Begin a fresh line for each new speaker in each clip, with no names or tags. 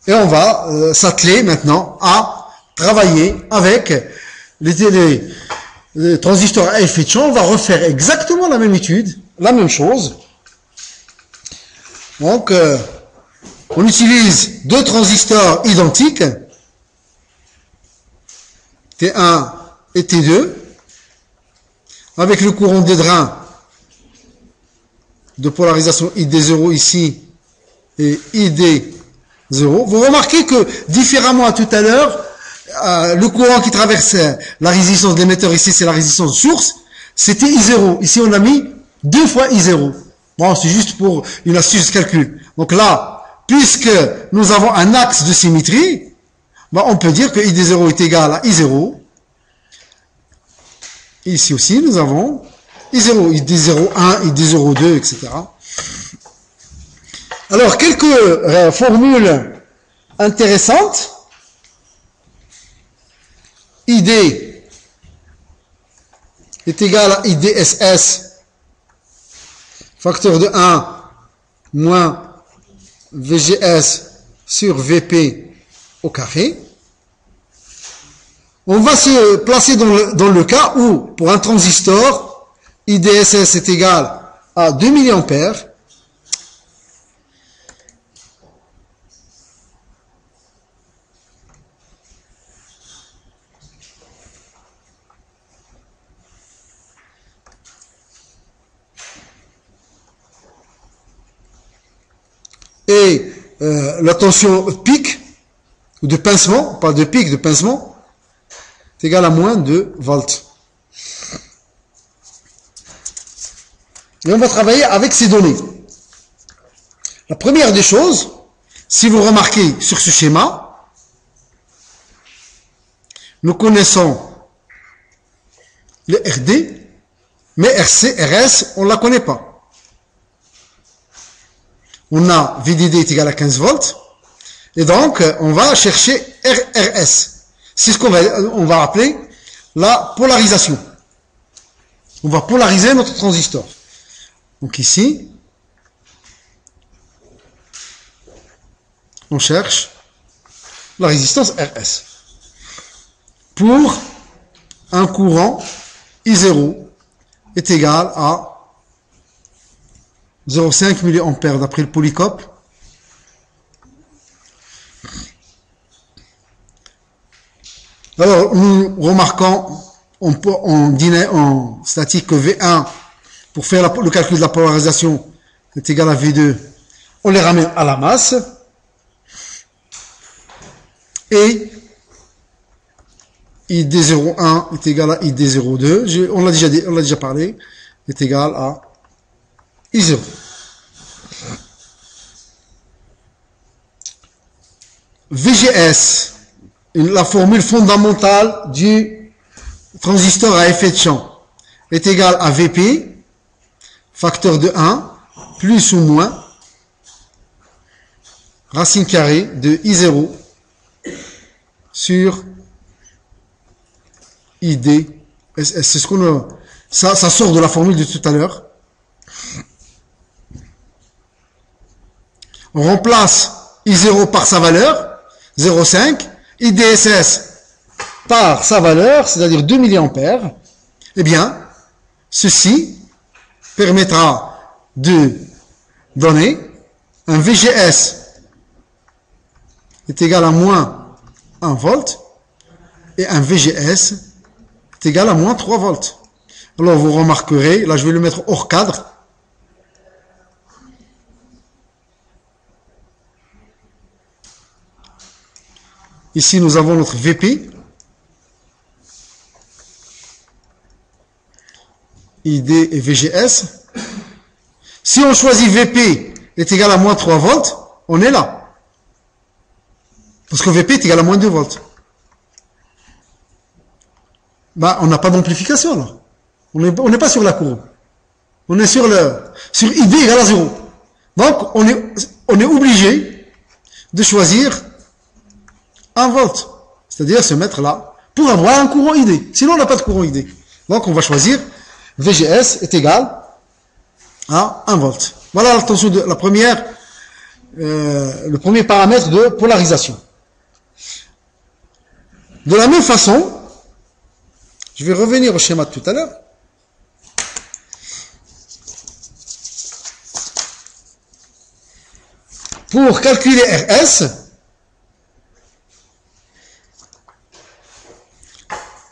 Et on va s'atteler maintenant à travailler avec les transistors à effet de champ. On va refaire exactement la même étude, la même chose. Donc, on utilise deux transistors identiques, T1 et T2, avec le courant de drain de polarisation ID0 ici et ID0. Vous remarquez que, différemment à tout à l'heure, le courant qui traverse la résistance de l'émetteur, ici c'est la résistance source, c'était I0. Ici on a mis 2 fois I0. Bon, c'est juste pour une astuce de calcul. Donc là, puisque nous avons un axe de symétrie, ben on peut dire que ID0 est égal à I0. Ici aussi, nous avons I0, ID01, ID02, etc. Alors, quelques formules intéressantes. ID est égal à IDSS, facteur de 1 moins VGS sur VP au carré. On va se placer dans le cas où, pour un transistor, IDSS est égal à 2 mA. Et la tension pic, ou de pincement, pas de pic, de pincement, est égale à moins de volts. Et on va travailler avec ces données. La première des choses, si vous remarquez sur ce schéma, nous connaissons le RD, mais RC, RS, on ne la connaît pas. On a VDD est égal à 15 volts, et donc on va chercher RS. C'est ce on va appeler la polarisation. On va polariser notre transistor. Donc ici, on cherche la résistance RS pour un courant I0 est égal à 0,5 mA d'après le polycope. Alors, nous remarquons en statique que V1, pour faire le calcul de la polarisation, est égal à V2. On les ramène à la masse. Et ID01 est égal à ID02. On l'a déjà parlé. Est égal à I0. VGS, la formule fondamentale du transistor à effet de champ, est égal à VP, facteur de 1, plus ou moins, racine carrée de I0 sur ID. C'est ce qu'on a, ça sort de la formule de tout à l'heure. On remplace I0 par sa valeur, 0,5, IDSS par sa valeur, c'est-à-dire 2 mA, eh bien, ceci permettra de donner un VGS est égal à moins 1 volt et un VGS est égal à moins 3 volts. Alors vous remarquerez, là je vais le mettre hors cadre, ici, nous avons notre VP, ID et VGS. Si on choisit VP est égal à moins 3 volts, on est là. Parce que VP est égal à moins 2 volts. Bah, on n'a pas d'amplification, là. On n'est pas sur la courbe. On est sur ID égale à 0. Donc, on est obligé de choisir 1 volt, c'est-à-dire se mettre là, pour avoir un courant ID. Sinon, on n'a pas de courant ID. Donc, on va choisir VGS est égal à 1 volt. Voilà la tension de la première le premier paramètre de polarisation. De la même façon, je vais revenir au schéma de tout à l'heure. Pour calculer RS,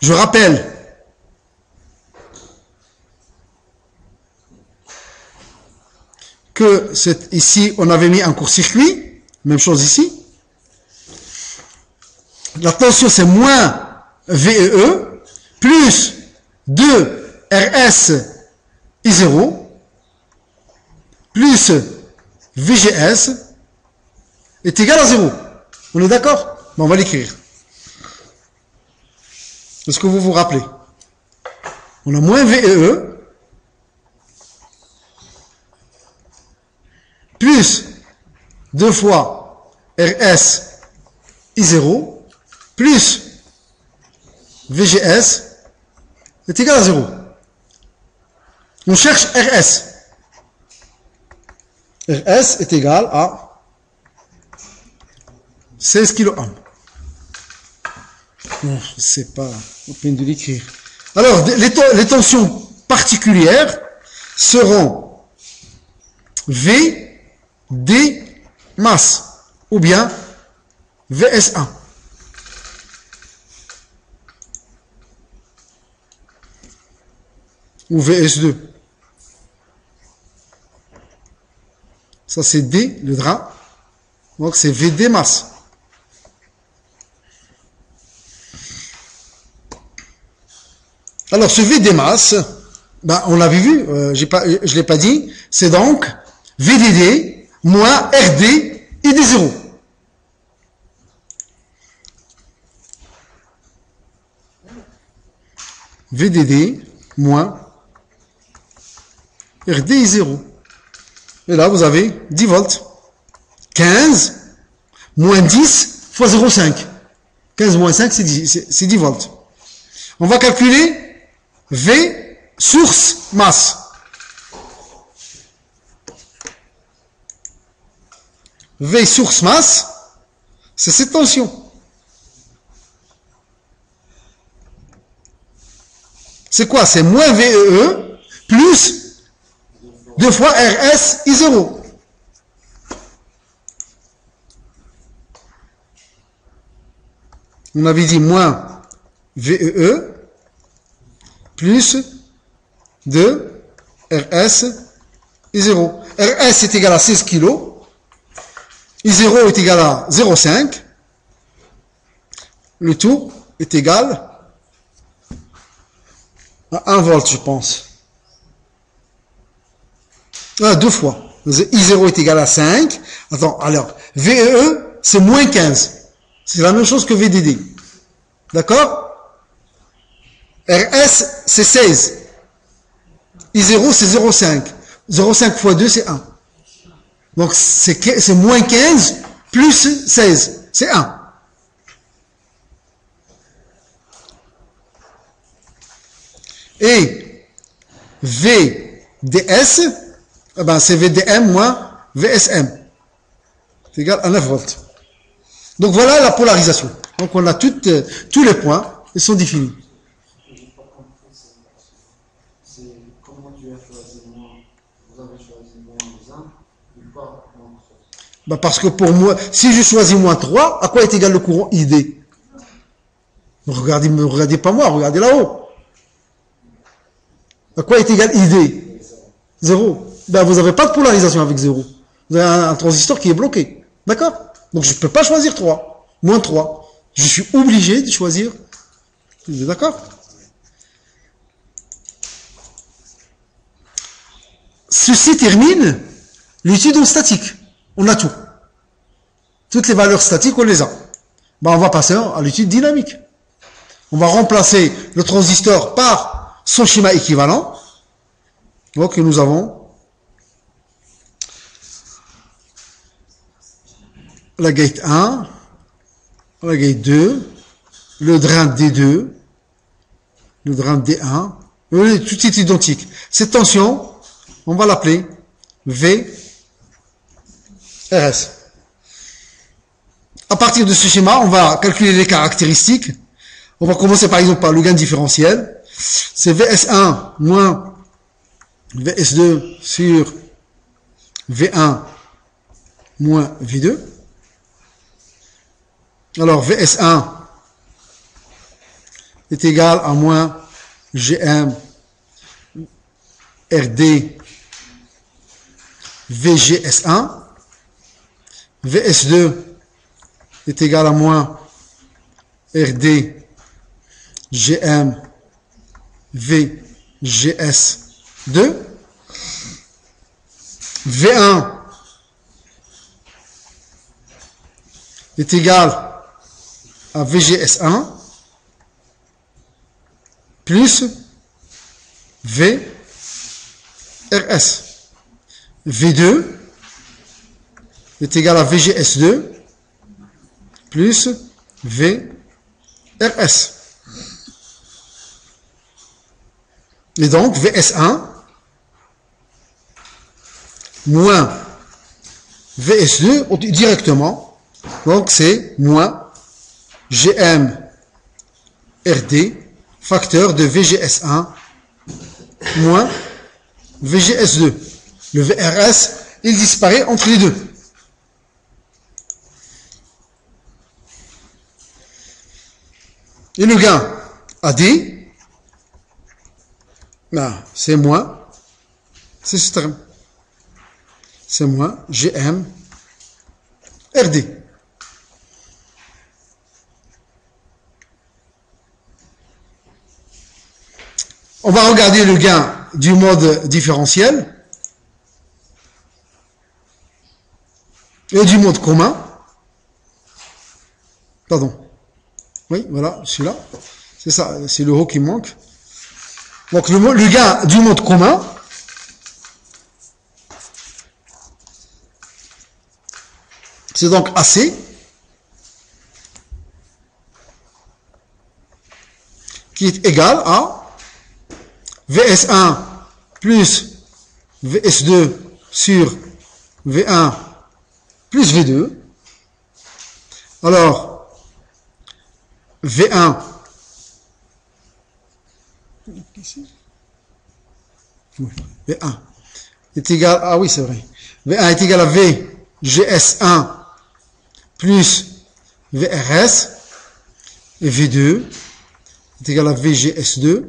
je rappelle que ici, on avait mis un court-circuit, même chose ici. La tension, c'est moins VEE, plus 2 RS I0, plus VGS, est égal à 0. On est d'accord? Bon, on va l'écrire. Est-ce que vous vous rappelez? On a moins VEE, plus 2 fois RS I0, plus VGS, est égal à 0. On cherche RS. RS est égal à 16 kΩ. Bon, je sais pas, on peine de l'écrire. Alors, les tensions particulières seront V, D, masse, ou bien VS1. Ou VS2. Ça, c'est D, le drap. Donc, c'est VD masse. Alors, ce VD masse, ben, on l'avait vu, je l'ai pas dit, c'est donc VDD moins RD ID0. VDD moins RDI0. Et là, vous avez 10 volts. 15 moins 10 fois 0,5. 15 moins 5, c'est 10 volts. On va calculer V source masse. V source masse, c'est cette tension. C'est quoi? C'est moins VEE plus 2 fois RS I0. On avait dit moins VEE plus 2 RS I0. RS est égal à 16 kg. I0 est égal à 0,5. Le tout est égal à 1 volt, je pense. Ah, 2 fois. I0 est égal à 5. Attends, alors, VEE, c'est moins 15. C'est la même chose que VDD. D'accord? RS, c'est 16. I0, c'est 0,5. 0,5 fois 2, c'est 1. Donc, c'est moins 15 plus 16. C'est 1. Et VDS, eh ben, c'est VDM moins VSM. C'est égal à 9 volts. Donc, voilà la polarisation. Donc, on a tous les points. Ils sont définis. Bah parce que pour moi, si je choisis moins 3, à quoi est égal le courant ID? Ne regardez pas moi, regardez là-haut. À quoi est égal ID? 0. Ben, vous n'avez pas de polarisation avec 0. Vous avez un transistor qui est bloqué. D'accord? Donc je ne peux pas choisir 3. Moins 3. Je suis obligé de choisir. D'accord? Ceci termine l'étude en statique. On a tout. Toutes les valeurs statiques, on les a. Ben, on va passer à l'étude dynamique. On va remplacer le transistor par son schéma équivalent. Donc, nous avons la gate 1, la gate 2, le drain D2, le drain D1. Tout est identique. Cette tension, on va l'appeler V RS. À partir de ce schéma, on va calculer les caractéristiques. On va commencer par exemple par le gain différentiel. C'est VS1 moins VS2 sur V1 moins V2. Alors VS1 est égal à moins GM RD VGS1. VS2 est égal à moins RD GM VGS2. V1 est égal à VGS1 plus VRS. V2 est égal à VGS2 plus VRS. Et donc, VS1 moins VS2 directement. Donc, c'est moins GM RD facteur de VGS1 moins VGS2. Le VRS, il disparaît entre les deux. Et le gain AD, c'est moins, c'est ce terme. C'est moins GM RD. On va regarder le gain du mode différentiel et du mode commun. Pardon. Oui, voilà, celui-là. C'est ça, c'est le haut qui manque. Donc le gain du mode commun, c'est donc AC qui est égal à VS1 plus VS2 sur V1 plus V2. Alors, V1 V1 est égal à, oui c'est vrai, V1 est égal à VGS1 plus VRS et V2 est égal à VGS2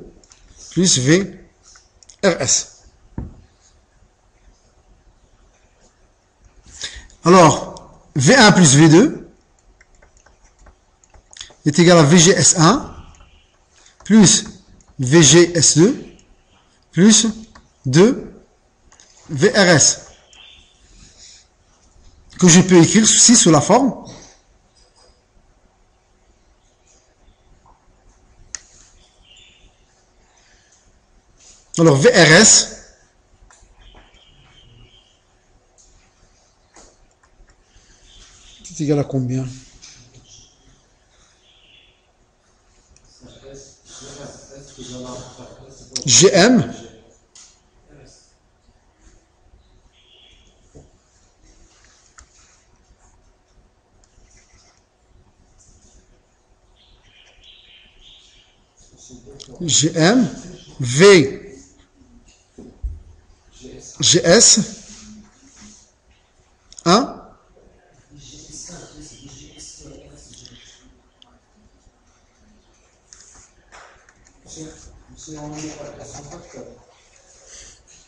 plus VRS. Alors, V1 plus V2 est égal à VGS1 plus VGS2 plus 2 VRS, que je peux écrire aussi sous la forme alors VRS c'est égal à combien? GM GM V GS 1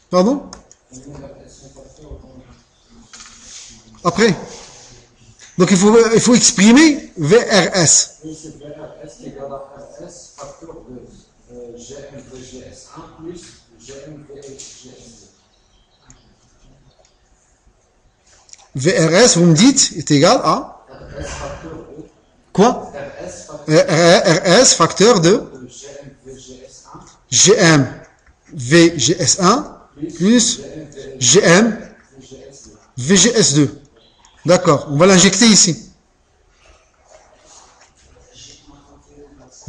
pardon après donc il faut exprimer VRS VRS, vous me dites, est égal à quoi? RS facteur de GM VGS1 plus GM VGS2. D'accord, on va l'injecter ici.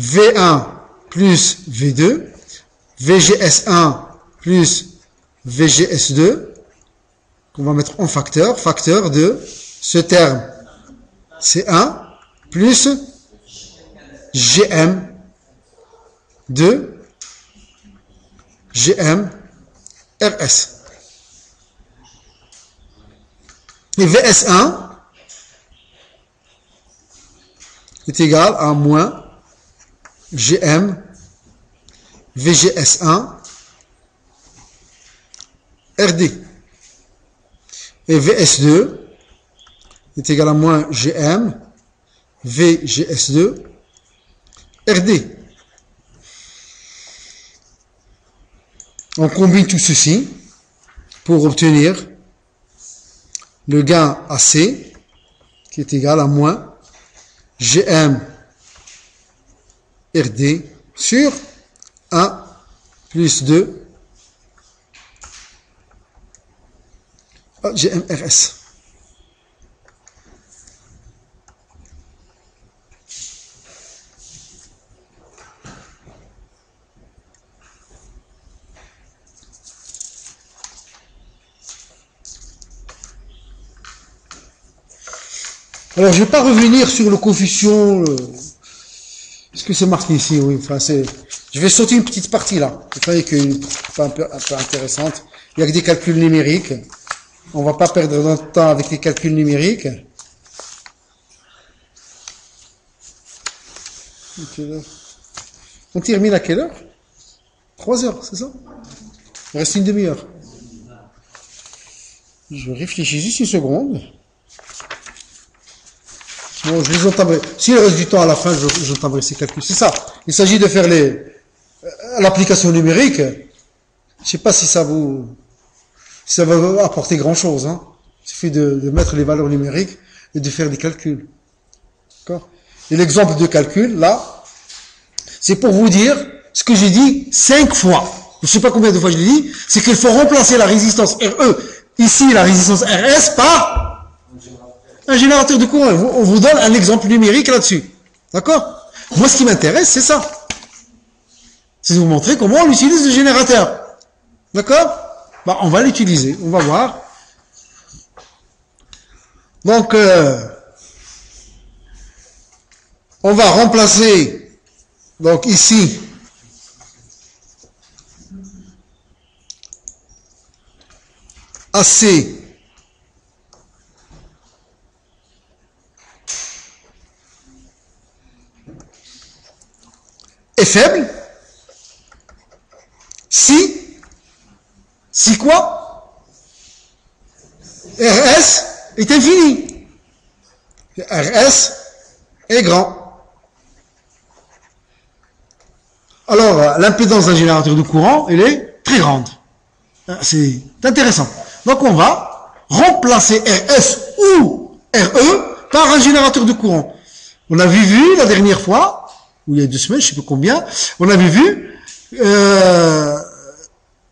V1 plus V2, VGS1 plus VGS2 qu'on va mettre en facteur, facteur de ce terme C1 plus GM de GM RS. Et VS1 est égal à moins GM VGS1 RD. Et VS2 est égal à moins GM VGS2 RD. On combine tout ceci pour obtenir le gain AC qui est égal à moins GM RD sur 1 plus 2 GM RS. Alors, je ne vais pas revenir sur le coefficient. Est-ce que c'est marqué ici? Oui. Enfin, je vais sauter une petite partie là. Vous voyez qu'une un peu intéressante. Il y a que des calculs numériques. On ne va pas perdre notre temps avec les calculs numériques. On termine à quelle heure? 3 heures, c'est ça? Il reste une demi-heure. Je réfléchis juste une seconde. Bon, je les entamerai. S'il reste du temps à la fin, j'entamerai ces calculs. C'est ça. Il s'agit de faire l'application numérique. Je ne sais pas si ça va apporter grand chose, hein. Il suffit de mettre les valeurs numériques et de faire des calculs. D'accord? Et l'exemple de calcul, là, c'est pour vous dire ce que j'ai dit 5 fois. Je ne sais pas combien de fois je l'ai dit. C'est qu'il faut remplacer la résistance RE, ici la résistance RS, par un générateur de courant. On vous donne un exemple numérique là-dessus. D'accord? Moi, ce qui m'intéresse, c'est ça. C'est de vous montrer comment on utilise le générateur. D'accord? Bah, on va l'utiliser. On va voir. Donc, on va remplacer, donc ici, AC est faible si quoi? RS est infini. RS est grand. Alors, l'impédance d'un générateur de courant, elle est très grande. C'est intéressant. Donc, on va remplacer RS ou RE par un générateur de courant. On avait vu la dernière fois, ou il y a 2 semaines, je ne sais pas combien, on avait vu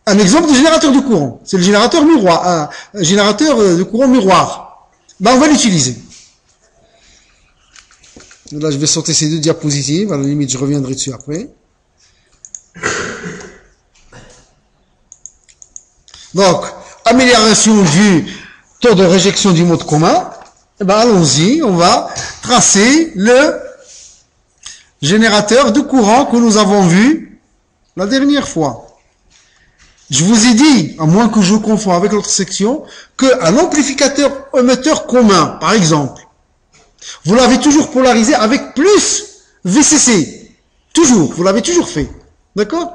un exemple de générateur de courant. C'est le générateur miroir, un générateur de courant miroir. Ben, on va l'utiliser. Là, je vais sauter ces 2 diapositives. À la limite, je reviendrai dessus après. Donc, amélioration du taux de réjection du mode commun. Eh ben, allons-y. On va tracer le générateur de courant que nous avons vu la dernière fois. Je vous ai dit, à moins que je confonde avec l'autre section, qu'un amplificateur émetteur commun, par exemple, vous l'avez toujours polarisé avec plus VCC. Toujours. Vous l'avez toujours fait. D'accord?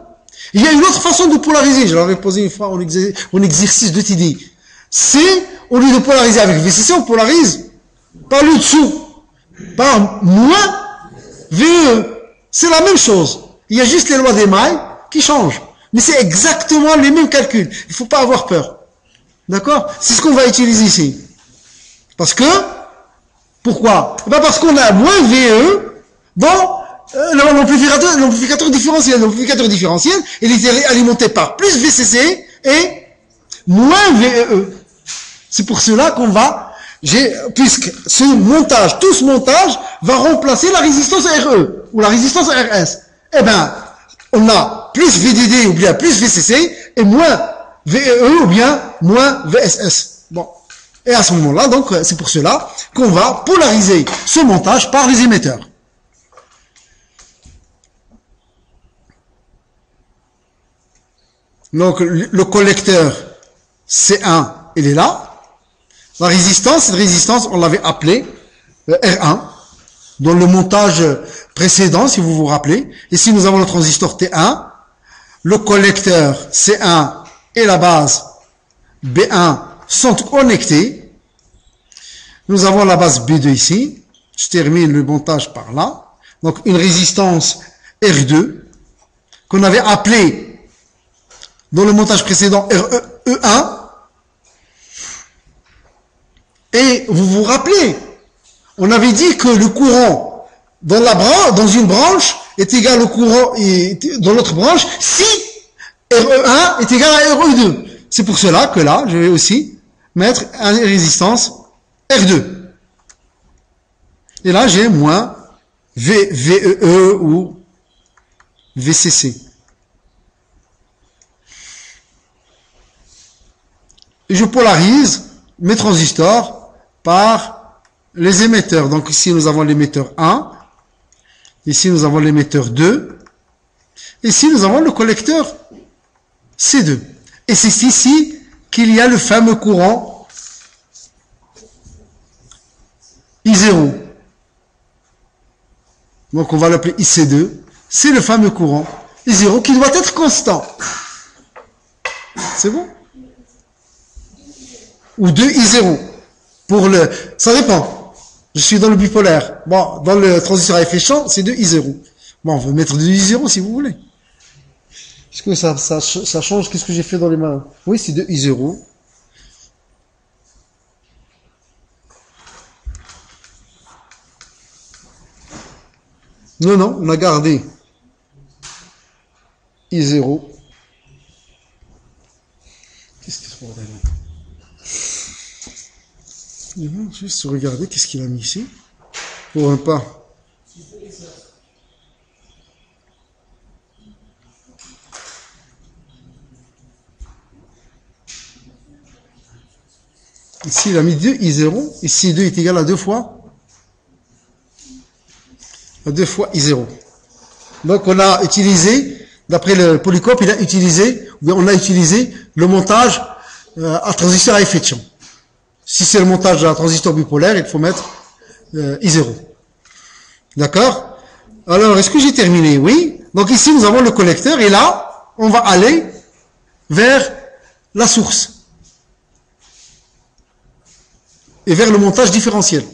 Il y a une autre façon de polariser. Je l'avais posé une fois en exercice de TD. C'est, au lieu de polariser avec VCC, on polarise par le dessous. Par moins VE. C'est la même chose. Il y a juste les lois d'Émaille qui changent. Mais c'est exactement les mêmes calculs. Il ne faut pas avoir peur. D'accord? C'est ce qu'on va utiliser ici. Parce que, pourquoi? Eh bien parce qu'on a moins VE dans l'amplificateur différentiel. L'amplificateur différentiel, il est alimenté par plus VCC et moins VE. C'est pour cela qu'on va, puisque tout ce montage va remplacer la résistance RE ou la résistance RS. Eh ben, on a plus VDD ou bien plus VCC et moins VE ou bien moins VSS. Bon. Et à ce moment-là, donc, c'est pour cela qu'on va polariser ce montage par les émetteurs. Donc, le collecteur C1, il est là. La résistance, cette résistance, on l'avait appelée R1, dans le montage précédent, si vous vous rappelez. Ici, nous avons le transistor T1, le collecteur C1 et la base B1 sont connectés. Nous avons la base B2 ici. Je termine le montage par là. Donc, une résistance R2, qu'on avait appelée dans le montage précédent RE1. Et vous vous rappelez, on avait dit que le courant dans une branche est égal au courant dans l'autre branche si RE1 est égal à RE2. C'est pour cela que là, je vais aussi mettre une résistance R2. Et là, j'ai moins VEE ou VCC. Et je polarise mes transistors par les émetteurs. Donc ici, nous avons l'émetteur 1. Ici, nous avons l'émetteur 2. Ici, nous avons le collecteur C2. Et c'est ici qu'il y a le fameux courant I0. Donc, on va l'appeler IC2. C'est le fameux courant I0 qui doit être constant. C'est bon? Ou 2I0. Ça dépend. Je suis dans le bipolaire. Bon, dans le transistor à effet champ, c'est 2I0. Bon, on va mettre 2I0 si vous voulez. Est-ce que ça change? Qu'est-ce que j'ai fait dans les mains? Oui, c'est 2I0. Non, on a gardé I0. Qu'est-ce que c'est pour juste regarder qu'est-ce qu'il a mis ici. Pour un pas. Ici, il a mis 2I0. Ici, 2 est égal à 2 fois. À 2 fois I0. Donc, on a utilisé, d'après le Polycope, on a utilisé le montage à transistor à effet de champ. Si c'est le montage à transistor bipolaire, il faut mettre I0. D'accord? Alors, est-ce que j'ai terminé? Oui. Donc ici, nous avons le collecteur et là, on va aller vers la source. Et vers le montage différentiel.